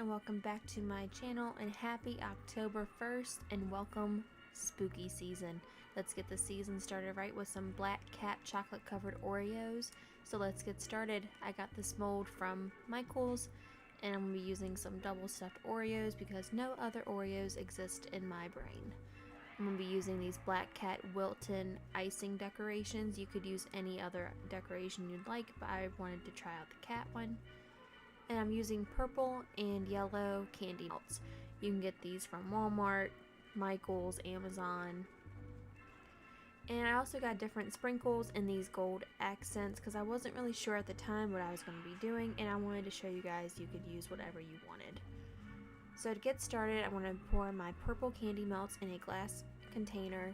and welcome back to my channel, and happy October 1st and welcome spooky season. Let's get the season started right with some Black Cat chocolate covered Oreos. So let's get started. I got this mold from Michael's and I'm going to be using some double stuffed Oreos because no other Oreos exist in my brain. I'm going to be using these Black Cat Wilton Icing Decorations. You could use any other decoration you'd like, but I wanted to try out the cat one. And I'm using purple and yellow candy melts. You can get these from Walmart, Michael's, Amazon. And I also got different sprinkles in these gold accents because I wasn't really sure at the time what I was going to be doing, and I wanted to show you guys you could use whatever you wanted. So to get started, I want to pour my purple candy melts in a glass container,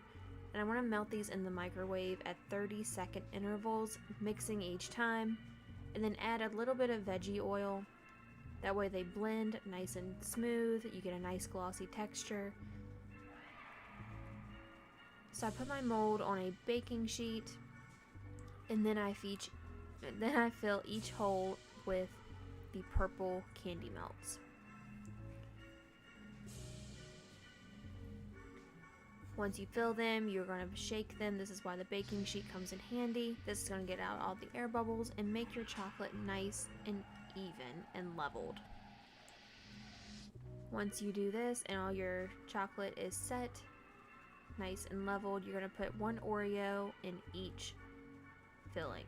and I want to melt these in the microwave at 30-second intervals, mixing each time, and then add a little bit of veggie oil. That way they blend nice and smooth, you get a nice glossy texture. So I put my mold on a baking sheet, and then I fill each hole with the purple candy melts. Once you fill them, you're going to shake them. This is why the baking sheet comes in handy. This is going to get out all the air bubbles and make your chocolate nice and even and leveled. Once you do this and all your chocolate is set, nice and leveled, you're going to put one Oreo in each filling.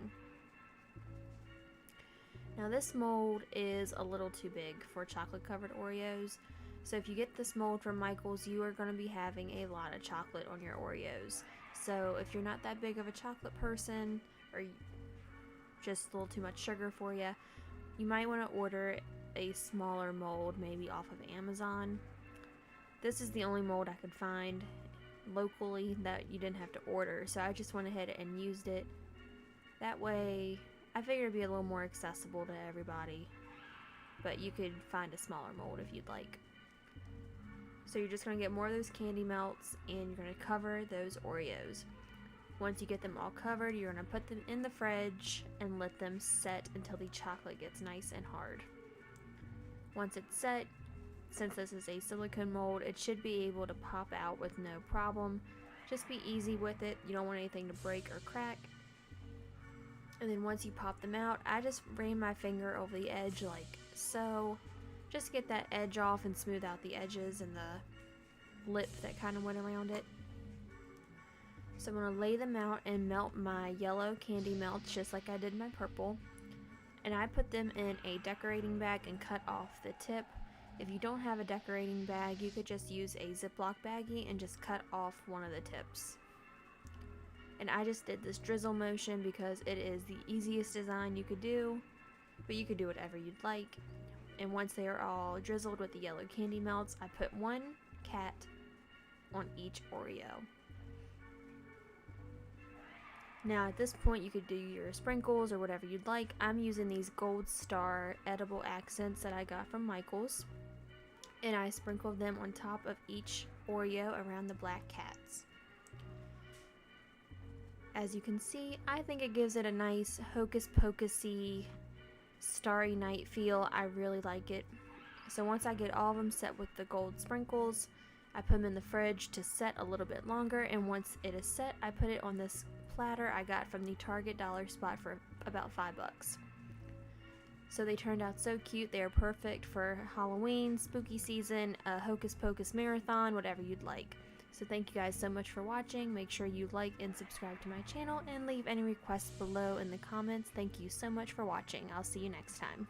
Now this mold is a little too big for chocolate covered Oreos. So if you get this mold from Michael's, you are going to be having a lot of chocolate on your Oreos. So if you're not that big of a chocolate person, or just a little too much sugar for you, you might want to order a smaller mold, maybe off of Amazon. This is the only mold I could find locally that you didn't have to order, so I just went ahead and used it. That way, I figured it'd be a little more accessible to everybody, but you could find a smaller mold if you'd like. So you're just going to get more of those candy melts and you're going to cover those Oreos. Once you get them all covered, you're going to put them in the fridge and let them set until the chocolate gets nice and hard. Once it's set, since this is a silicone mold, it should be able to pop out with no problem. Just be easy with it. You don't want anything to break or crack. And then once you pop them out, I just ran my finger over the edge like so. Just get that edge off and smooth out the edges and the lip that kind of went around it. So I'm going to lay them out and melt my yellow candy melts just like I did my purple. And I put them in a decorating bag and cut off the tip. If you don't have a decorating bag, you could just use a Ziploc baggie and just cut off one of the tips. And I just did this drizzle motion because it is the easiest design you could do, but you could do whatever you'd like. And once they are all drizzled with the yellow candy melts, I put one cat on each Oreo. Now at this point you could do your sprinkles or whatever you'd like. I'm using these Gold Star edible accents that I got from Michael's, and I sprinkled them on top of each Oreo around the black cats. As you can see, I think it gives it a nice Hocus Pocus-y Starry Night feel. I really like it. So once I get all of them set with the gold sprinkles, I put them in the fridge to set a little bit longer, and once it is set, I put it on this platter I got from the Target dollar spot for about $5. So they turned out so cute. They are perfect for Halloween, spooky season, a Hocus Pocus marathon, whatever you'd like. So thank you guys so much for watching. Make sure you like and subscribe to my channel and leave any requests below in the comments. Thank you so much for watching. I'll see you next time.